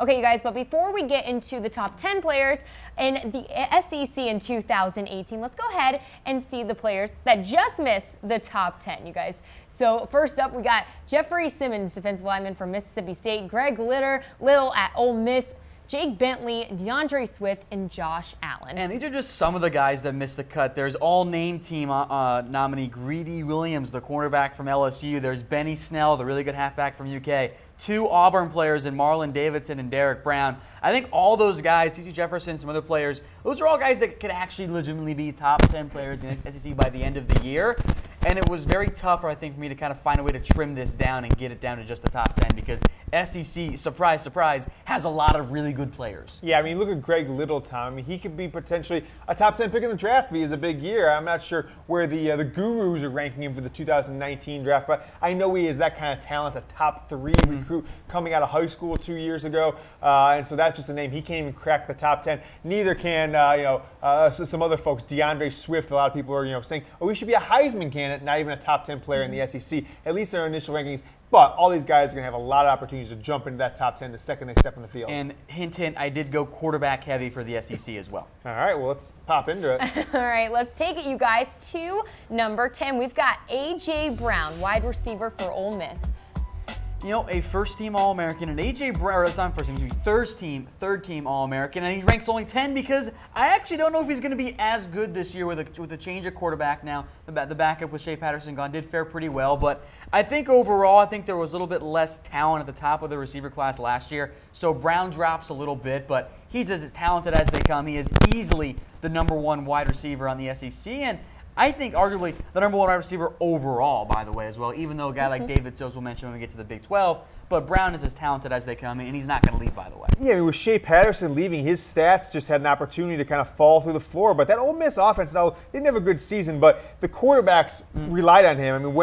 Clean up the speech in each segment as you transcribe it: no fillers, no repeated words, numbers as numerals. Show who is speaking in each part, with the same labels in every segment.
Speaker 1: Okay, you guys, but before we get into the top 10 players in the SEC in 2018, let's go ahead and see the players that just missed the top 10, you guys. So first up, we got Jeffery Simmons, defensive lineman from Mississippi State, Greg Little at Ole Miss, Jake Bentley, DeAndre Swift, and Josh Allen.
Speaker 2: And these are just some of the guys that missed the cut. There's all-name team nominee Greedy Williams, the cornerback from LSU. There's Benny Snell, the really good halfback from UK. 2 Auburn players in Marlon Davidson and Derek Brown. I think all those guys, C.C. Jefferson, some other players, those are all guys that could actually legitimately be top 10 players in the SEC by the end of the year. And it was very tough, I think, for me to kind of find a way to trim this down and get it down to just the top 10 because SEC, surprise, surprise, has a lot of really good players.
Speaker 3: Yeah, I mean, look at Greg Little, Tom. I mean, he could be potentially a top 10 pick in the draft if he has a big year. I'm not sure where the gurus are ranking him for the 2019 draft, but I know he is that kind of talent, a top 3 recruit coming out of high school 2 years ago. And so that's just a name. He can't even crack the top 10. Neither can, some other folks. DeAndre Swift, a lot of people are, saying, oh, he should be a Heisman candidate, not even a top 10 player in the SEC, at least their initial rankings. But all these guys are going to have a lot of opportunities to jump into that top 10 the second they step on the field.
Speaker 2: And hint, hint, I did go quarterback heavy for the SEC as well.
Speaker 3: All right, well, let's pop into it.
Speaker 1: All right, let's take it, you guys, to number 10. We've got A.J. Brown, wide receiver for Ole Miss.
Speaker 2: A first-team All-American, and A.J. Brown, or it's not first team, third-team All-American, and he ranks only 10 because I actually don't know if he's going to be as good this year with a change of quarterback now. The backup with Shea Patterson gone did fare pretty well, but I think overall, there was a little bit less talent at the top of the receiver class last year, so Brown drops a little bit, but he's as talented as they come. He is easily the #1 wide receiver on the SEC, and I think arguably the #1 wide receiver overall, by the way, as well, even though a guy like David Sills will mention when we get to the Big 12. But Brown is as talented as they come, and he's not going to leave, by the way.
Speaker 3: Yeah, I mean, with Shea Patterson leaving, his stats just had an opportunity to kind of fall through the floor. But that Ole Miss offense, now, they didn't have a good season, but the quarterbacks relied on him. I mean,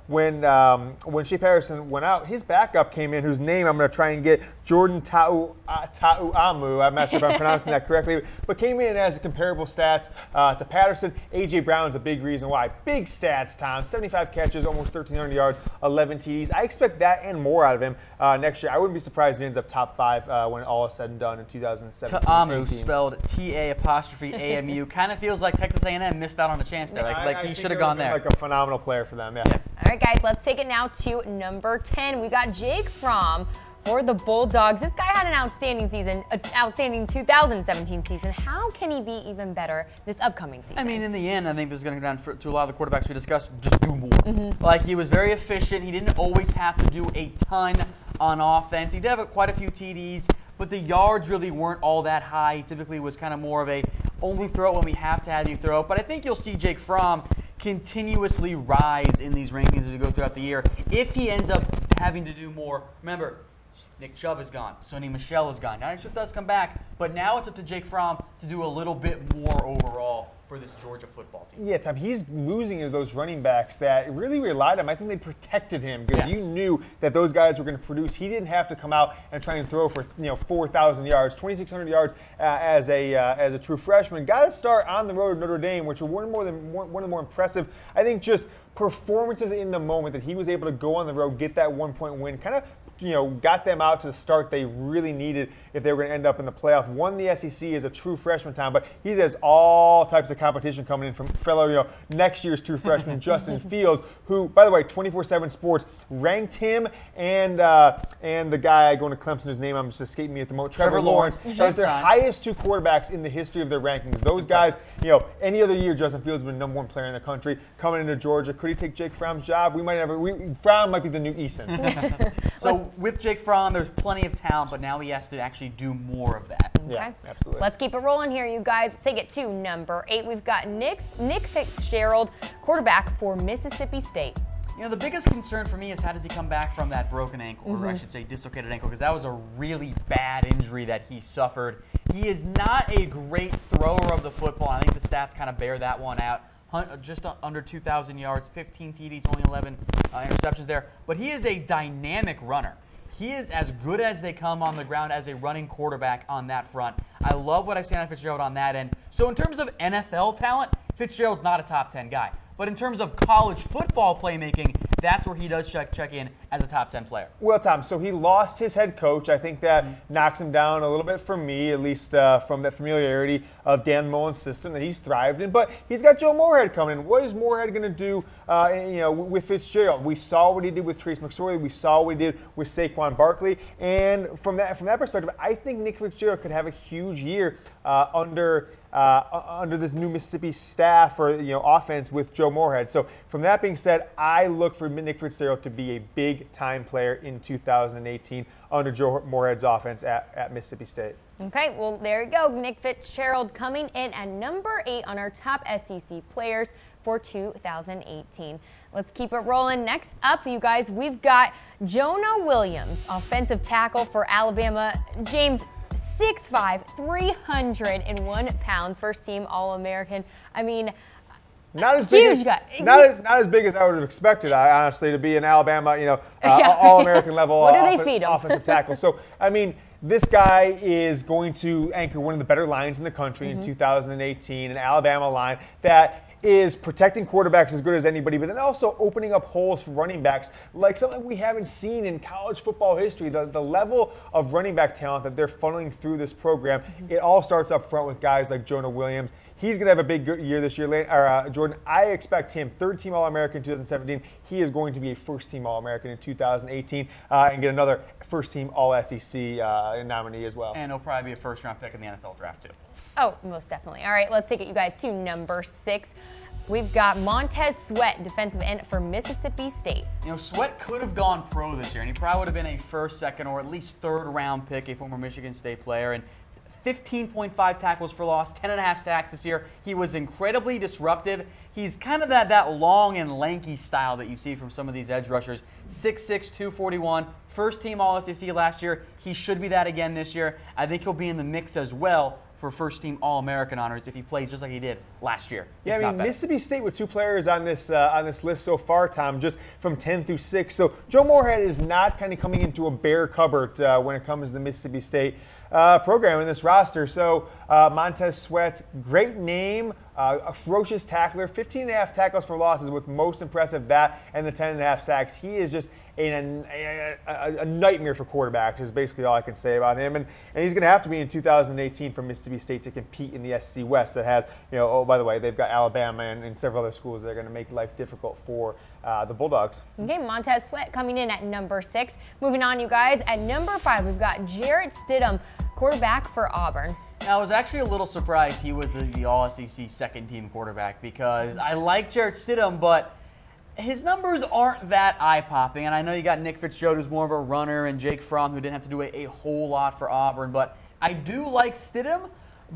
Speaker 3: when Shea Patterson went out, his backup came in, whose name I'm going to try and get, Jordan Ta'uamu. I'm not sure if I'm pronouncing that correctly, but came in as comparable stats to Patterson. A.J. Brown's a big reason why. Big stats, Tom. 75 catches, almost 1,300 yards, 11 TDs. I expect that and more out of him next year. I wouldn't be surprised if he ends up top 5 when all is said and done in 2017.
Speaker 2: Ta'amu, spelled T-A''AMU. Kind of feels like Texas A&M missed out on the chance there. Like he should have gone there.
Speaker 3: Like a phenomenal player for them, yeah.
Speaker 1: All right, guys, let's take it now to number 10. We got Jake Fromm for the Bulldogs. This guy had an outstanding season, an outstanding 2017 season. How can he be even better this upcoming season?
Speaker 2: I mean, in the end, I think this is going to go down to a lot of the quarterbacks we discussed. Just do more. Like, he was very efficient. He didn't always have to do a ton on offense. He did have quite a few TDs, but the yards really weren't all that high. He typically was kind of more of a only throw it when we have to have you throw it. But I think you'll see Jake Fromm continuously rise in these rankings as we go throughout the year. If he ends up having to do more, remember, Nick Chubb is gone. Sonny Michel is gone. Now Nick Chubb does come back, but now it's up to Jake Fromm to do a little bit more overall for this Georgia football team. Yeah, Tom,
Speaker 3: he's losing those running backs that really relied on him. I think they protected him because you knew that those guys were going to produce. He didn't have to come out and try and throw for 4,000 yards, 2,600 yards as a true freshman. Got to start on the road at Notre Dame, which were one of the more impressive, I think, just performances in the moment that he was able to go on the road, get that 1-point win, kind of got them out to the start they really needed if they were going to end up in the playoff. Won the SEC as a true freshman, Tom, but he has all types of competition coming in from fellow, next year's true freshman, Justin Fields, who, by the way, 24/7 Sports ranked him and the guy going to Clemson, whose name I'm just escaping me at the moment, Trevor Lawrence, as their highest 2 quarterbacks in the history of their rankings. Those guys, any other year, Justin Fields would be the #1 player in the country. Coming into Georgia, could he take Jake Fromm's job? Fromm might be the new Eason.
Speaker 2: So with Jake Fromm, there's plenty of talent, but now he has to actually do more of that.
Speaker 1: Okay.
Speaker 3: Yeah, absolutely.
Speaker 1: Let's keep it rolling here, you guys. Let's take it to number 8. We've got Nick Fitzgerald, quarterback for Mississippi State.
Speaker 2: The biggest concern for me is how does he come back from that broken ankle, or I should say dislocated ankle, because that was a really bad injury that he suffered. He is not a great thrower of the football. I think the stats kind of bear that one out. Just under 2,000 yards, 15 TDs, only 11 interceptions there. But he is a dynamic runner. He is as good as they come on the ground as a running quarterback on that front. I love what I've seen out of Fitzgerald on that end. So in terms of NFL talent, Fitzgerald's not a top 10 guy. But in terms of college football playmaking, that's where he does check in as a top 10 player.
Speaker 3: Well, Tom, so he lost his head coach. I think that knocks him down a little bit for me, at least from that familiarity of Dan Mullen's system that he's thrived in. But he's got Joe Moorhead coming in. What is Moorhead going to do with Fitzgerald? We saw what he did with Trace McSorley. We saw what he did with Saquon Barkley. And from that perspective, I think Nick Fitzgerald could have a huge year under this new Mississippi staff or offense with Joe Moorhead. So from that being said, I look for Nick Fitzgerald to be a big-time player in 2018 under Joe Moorhead's offense at Mississippi State.
Speaker 1: Okay, well, there you go. Nick Fitzgerald coming in at number 8 on our top SEC players for 2018. Let's keep it rolling. Next up, you guys, we've got Jonah Williams, offensive tackle for Alabama. James, 6'5", 301 pounds, first team All-American. I mean,
Speaker 3: not as
Speaker 1: huge
Speaker 3: big
Speaker 1: guy.
Speaker 3: Not as big as I would have expected, honestly, to be an Alabama, All-American level
Speaker 1: What do they feed him?
Speaker 3: Offensive tackle. So, I mean, this guy is going to anchor one of the better lines in the country in 2018, an Alabama line that is protecting quarterbacks as good as anybody, but then also opening up holes for running backs, like something we haven't seen in college football history. The level of running back talent that they're funneling through this program, it all starts up front with guys like Jonah Williams. He's going to have a big year this year. Jordan, I expect him third-team All-American in 2017. He is going to be a first-team All-American in 2018 and get another first-team All-SEC nominee as well.
Speaker 2: And he'll probably be a first-round pick in the NFL draft, too.
Speaker 1: Oh, most definitely. All right, let's take it, you guys, to number 6. We've got Montez Sweat, defensive end for Mississippi State.
Speaker 2: Sweat could have gone pro this year, and he probably would have been a first, second, or at least third-round pick, a former Michigan State player. And 15.5 tackles for loss, 10.5 sacks this year. He was incredibly disruptive. He's kind of that long and lanky style that you see from some of these edge rushers. 6'6", 241, first team All-SEC last year. He should be that again this year. I think he'll be in the mix as well for first-team All-American honors if he plays just like he did last year.
Speaker 3: Yeah, I mean, Mississippi State with 2 players on this list so far, Tom, just from 10 through 6. So Joe Moorhead is not kind of coming into a bare cupboard when it comes to the Mississippi State program in this roster. So Montez Sweat, great name, a ferocious tackler, 15.5 tackles for losses, with most impressive that and the 10.5 sacks. He is just a nightmare for quarterbacks is basically all I can say about him. And he's going to have to be in 2018 for Mississippi State to compete in the SEC West that has, oh, by the way, they've got Alabama and several other schools that are going to make life difficult for the Bulldogs.
Speaker 1: Okay, Montez Sweat coming in at number 6. Moving on, you guys, at number 5, we've got Jarrett Stidham, quarterback for Auburn.
Speaker 2: Now, I was actually a little surprised he was the All-SEC second-team quarterback because I like Jarrett Stidham, but his numbers aren't that eye-popping. And I know you got Nick Fitzgerald, who's more of a runner, and Jake Fromm, who didn't have to do a whole lot for Auburn. But I do like Stidham,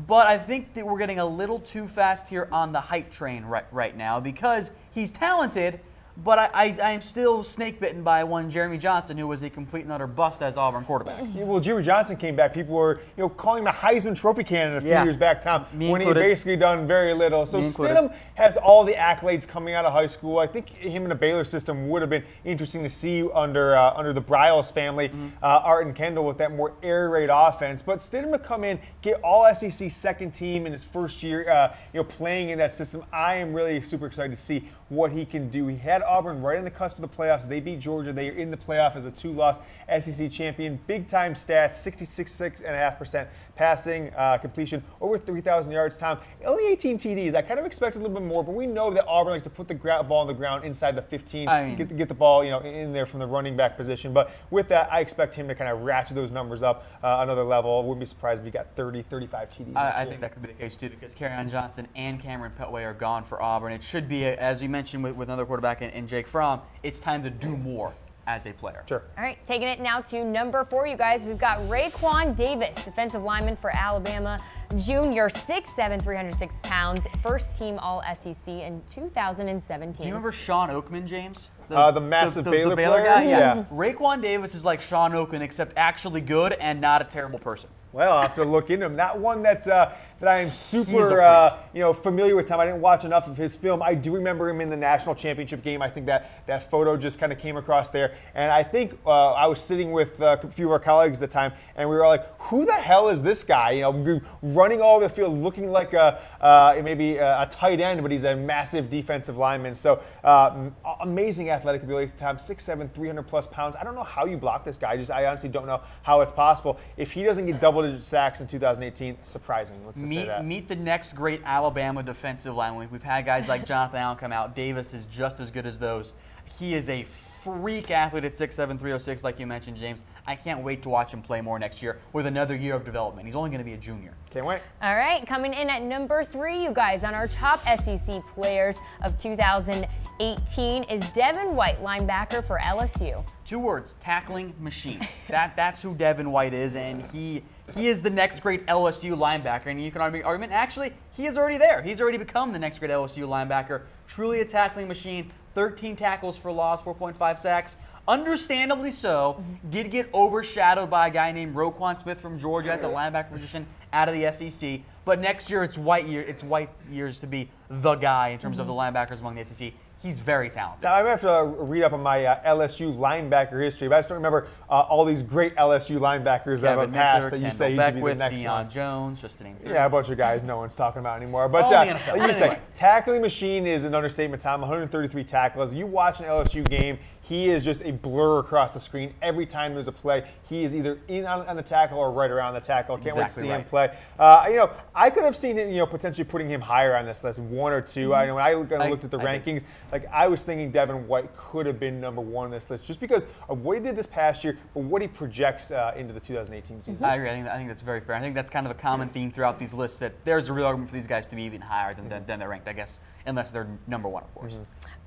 Speaker 2: but I think that we're getting a little too fast here on the hype train right now because he's talented, but I am still snake-bitten by one Jeremy Johnson, who was a complete and utter bust as Auburn quarterback.
Speaker 3: Yeah, well, Jeremy Johnson came back. People were calling him a Heisman Trophy candidate a few years back, Tom, when he had basically done very little. So Stidham has all the accolades coming out of high school. I think him in the Baylor system would have been interesting to see under the Bryles family, Art and Kendall, with that more air raid offense. But Stidham to come in, get all SEC second team in his first year, playing in that system. I am really super excited to see what he can do. He had Auburn right on the cusp of the playoffs. They beat Georgia. They are in the playoff as a 2-loss SEC champion. Big-time stats, 66.5% passing completion, over 3,000 yards, Tom. Only 18 TDs. I kind of expected a little bit more, but we know that Auburn likes to put the ball on the ground inside the 15, get the ball in there from the running back position. But with that, I expect him to kind of ratchet those numbers up another level. I wouldn't be surprised if he got 30, 35 TDs.
Speaker 2: I think that could be the case, too, because Kerryon Johnson and Cameron Petway are gone for Auburn. It should be, as we mentioned with another quarterback in Jake Fromm, it's time to do more as a player.
Speaker 3: Sure.
Speaker 1: All right, taking it now to number 4, you guys. We've got Raekwon Davis, defensive lineman for Alabama, junior, 6'7", 306 pounds, first team All-SEC in 2017.
Speaker 2: Do you remember Sean Oakman, James?
Speaker 3: The massive Baylor player?
Speaker 2: Guy? Yeah. Raekwon Davis is like Sean Oakman, except actually good and not a terrible person.
Speaker 3: Well, I'll have to look into him. Not one that I am super familiar with, Tom. I didn't watch enough of his film. I do remember him in the national championship game. I think that photo just kind of came across there. And I think I was sitting with a few of our colleagues at the time, and we were all like, who the hell is this guy? Running running all over the field, looking like maybe a tight end, but he's a massive defensive lineman. So amazing athletic ability. Time 6'7", 300+ pounds. I don't know how you block this guy. I honestly don't know how it's possible. If he doesn't get double-digit sacks in 2018, surprising. Let's just say that.
Speaker 2: Meet the next great Alabama defensive line. We've had guys like Jonathan Allen come out. Davis is just as good as those. He is a freak athlete at 6'7", 306, like you mentioned, James. I can't wait to watch him play more next year with another year of development. He's only going to be a junior.
Speaker 3: Can't wait.
Speaker 1: All right, coming in at number 3, you guys, on our top SEC players of 2018 is Devin White, linebacker for LSU.
Speaker 2: 2 words: tackling machine. That's who Devin White is, and he is the next great LSU linebacker. And you can argue, actually, he is already there. He's already become the next great LSU linebacker. Truly a tackling machine. 13 tackles for loss, 4.5 sacks. Understandably so, did get overshadowed by a guy named Raekwon Smith from Georgia at the linebacker position out of the SEC. But next year, it's White years to be the guy in terms of the linebackers among the SEC. He's very talented.
Speaker 3: Now, I'm going to have to read up on my LSU linebacker history, but I just don't remember all these great LSU linebackers that have passed that you say you could be the next one.
Speaker 2: Jones, just to name 3.
Speaker 3: Yeah, a bunch of guys no one's talking about anymore. But you say tackling machine is an understatement, Tom. 133 tackles. You watch an LSU game, he is just a blur across the screen. Every time there's a play, he is either in on the tackle or right around the tackle. Can't wait to see him play. I could have seen him, potentially putting him higher on this list, 1 or 2. I know when I looked at the rankings, I was thinking Devin White could have been number 1 on this list just because of what he did this past year, but what he projects into the 2018 season.
Speaker 2: I agree. I think that's very fair. I think that's kind of a common theme throughout these lists, that there's a real argument for these guys to be even higher than they're ranked, I guess, unless they're number 1, of course.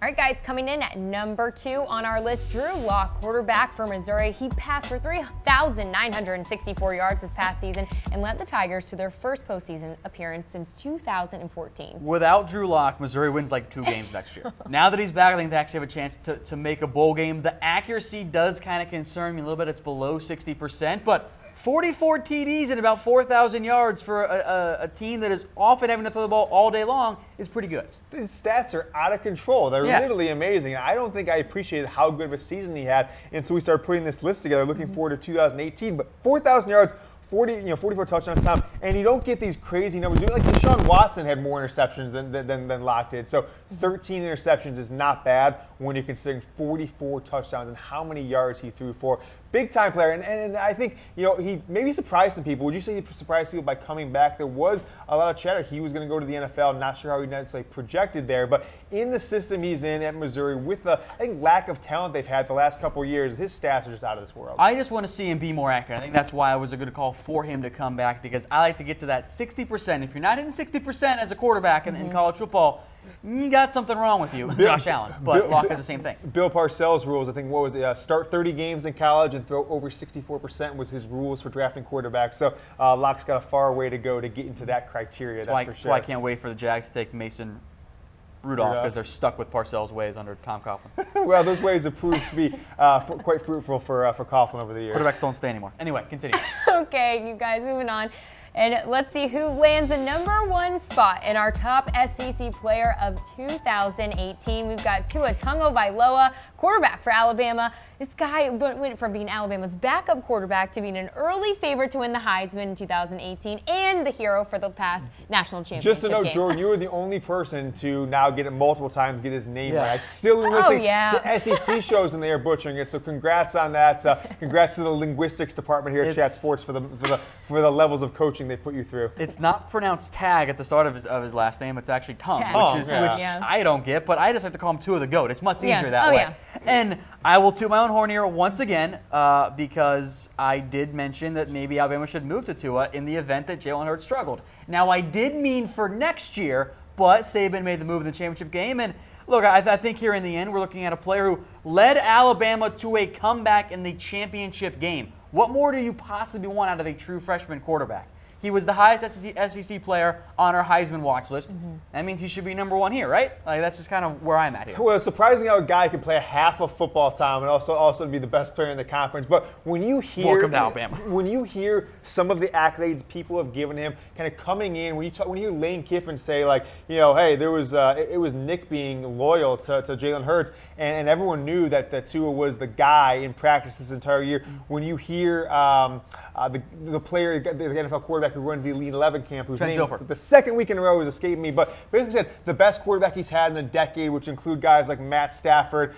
Speaker 1: All right, guys, coming in at number 2 on our list, Drew Lock, quarterback for Missouri. He passed for 3,964 yards this past season and led the Tigers to their first postseason appearance since 2014.
Speaker 2: Without Drew Lock, Missouri wins like 2 games next year. Now that he's back, I think they actually have a chance to make a bowl game. The accuracy does kind of concern me a little bit. It's below 60%, but 44 TDs and about 4,000 yards for a team that is often having to throw the ball all day long is pretty good.
Speaker 3: His stats are out of control. They're literally amazing. I don't think I appreciated how good of a season he had until we started putting this list together, looking forward to 2018. But 4,000 yards, 44 touchdowns, Tom, and you don't get these crazy numbers. Like Deshaun Watson had more interceptions than Locke did. So 13 interceptions is not bad when you're considering 44 touchdowns and how many yards he threw for. Big time player, and I think he maybe surprised some people. Would you say he surprised people by coming back? There was a lot of chatter he was going to go to the NFL. Not sure how he necessarily projected there, but in the system he's in at Missouri, with the lack of talent they've had the last couple of years, his stats are just out of this world.
Speaker 2: I just want to see him be more accurate. I think that's why it was a good call for him to come back, because I like to get to that 60%. If you're not hitting 60% as a quarterback in college football, you got something wrong with you, Josh Allen. But Locke has the same thing.
Speaker 3: Bill Parcells' rules, I think, what was it? Start 30 games in college and throw over 64% was his rules for drafting quarterbacks. So Locke's got a far way to go to get into that criteria, that's for sure.
Speaker 2: That's why I can't wait for the Jags to take Mason Rudolph, because they're stuck with Parcells' ways under Tom Coughlin.
Speaker 3: Well, those ways have proved to be quite fruitful for Coughlin over the years.
Speaker 2: Quarterbacks don't stay anymore. Anyway, continue.
Speaker 1: Okay, you guys, moving on. And let's see who lands the number 1 spot in our top SEC player of 2018. We've got Tua Tagovailoa, quarterback for Alabama. This guy went from being Alabama's backup quarterback to being an early favorite to win the Heisman in 2018 and the hero for the past national championship
Speaker 3: Just to note,
Speaker 1: game.
Speaker 3: Jordan, you were the only person to now get it multiple times, get his name right. I still am listening to SEC shows and they are butchering it, so congrats on that. Congrats to the linguistics department here at Chat Sports for the levels of coaching they put you through.
Speaker 2: It's not pronounced Tag at the start of his last name. It's actually Tom, which I don't get, but I just like to call him Tua the GOAT. It's much easier that way. And I will toot my own horn here once again because I did mention that maybe Alabama should move to Tua in the event that Jalen Hurts struggled. Now, I did mean for next year, but Saban made the move in the championship game. And look, I think here in the end, we're looking at a player who led Alabama to a comeback in the championship game. What more do you possibly want out of a true freshman quarterback? He was the highest SEC player on our Heisman watch list. That means he should be number 1 here, right? Like, that's just kind of where I'm at here.
Speaker 3: Well, it's surprising how a guy can play a half of football time and also be the best player in the conference. But when you hear
Speaker 2: welcome to Alabama.
Speaker 3: When you hear some of the accolades people have given him, kind of coming in, when you hear Lane Kiffin say, like, hey, there was it was Nick being loyal to Jalen Hurts, and everyone knew that Tua was the guy in practice this entire year. When you hear the player, the NFL quarterback who runs the Elite 11 camp, who's named
Speaker 2: Dilfer.
Speaker 3: for the second week in a row has escaped me, but basically said the best quarterback he's had in a decade, which include guys like Matt Stafford,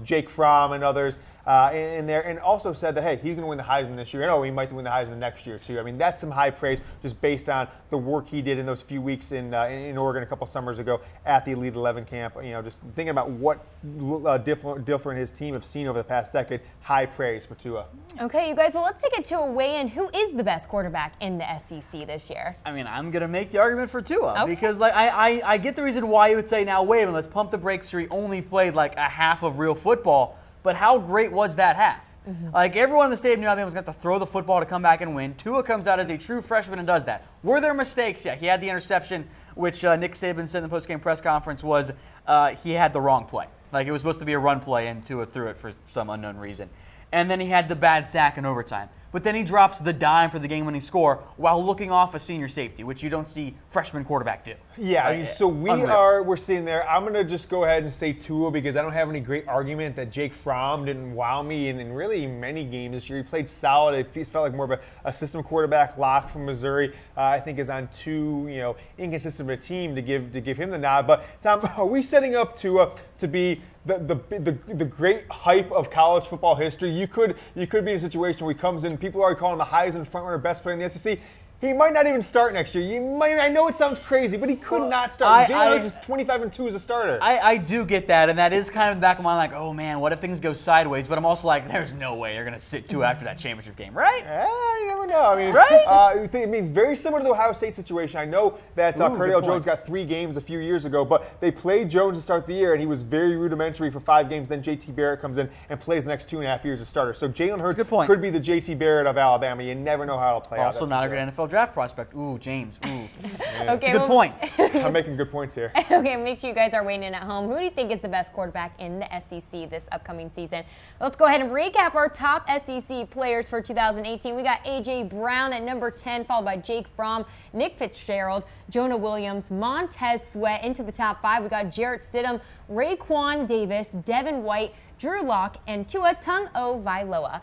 Speaker 3: Jake Fromm, and others. In there, and also said that, hey, he's going to win the Heisman this year, and he might win the Heisman next year too. I mean, that's some high praise just based on the work he did in those few weeks in Oregon a couple summers ago at the Elite 11 camp. Just thinking about what Dilfer and his team have seen over the past decade, high praise for Tua.
Speaker 1: Okay, you guys, well, let's take it to a weigh-in. Who is the best quarterback in the SEC this year?
Speaker 2: I mean, I'm going to make the argument for Tua because I get the reason why you would say, now, wait a minute, let's pump the brakes here. He only played like a half of real football. But how great was that half? Like, everyone in the stadium knew Alabama was going to have to throw the football to come back and win. Tua comes out as a true freshman and does that. Were there mistakes? Yeah, he had the interception, which Nick Saban said in the postgame press conference was he had the wrong play. Like, it was supposed to be a run play, and Tua threw it for some unknown reason. And then he had the bad sack in overtime. But then he drops the dime for the game-winning score while looking off a senior safety, which you don't see freshman quarterback do.
Speaker 3: Yeah, I mean, so we're sitting there. I'm going to just go ahead and say Tua because I don't have any great argument that Jake Fromm didn't wow me in really many games this year. He played solid. It felt like more of a system quarterback. Lock from Missouri, I think, is on too inconsistent of a team to give him the nod. But Tom, are we setting up Tua to be the great hype of college football history? You could be in a situation where he comes in, people are calling him the Heisman frontrunner, best player in the SEC. He might not even start next year. I know it sounds crazy, but he could not start. Jalen Hurts is 25-2 as a starter.
Speaker 2: I do get that, and that is kind of in the back of my mind, like, oh man, what if things go sideways? But I'm also like, there's no way they're going to sit Tua after that championship game, right?
Speaker 3: You never know. I mean,
Speaker 2: right?
Speaker 3: It means very similar to the Ohio State situation. I know that Cardale Jones got 3 games a few years ago, but they played Jones to start the year, and he was very rudimentary for 5 games. Then J.T. Barrett comes in and plays the next 2.5 years as starter. So Jalen Hurts could be the J.T. Barrett of Alabama. You never know how it'll play out.
Speaker 2: Also not a good NFL draft prospect. Ooh, James. Ooh.
Speaker 3: Yeah.
Speaker 1: Okay,
Speaker 2: it's a good point.
Speaker 3: I'm making good points here.
Speaker 1: Okay, make sure you guys are weighing in at home. Who do you think is the best quarterback in the SEC this upcoming season? Let's go ahead and recap our top SEC players for 2018. We got A.J. Brown at number 10, followed by Jake Fromm, Nick Fitzgerald, Jonah Williams, Montez Sweat into the top 5. We got Jarrett Stidham, Raekwon Davis, Devin White, Drew Lock, and Tua Tagovailoa.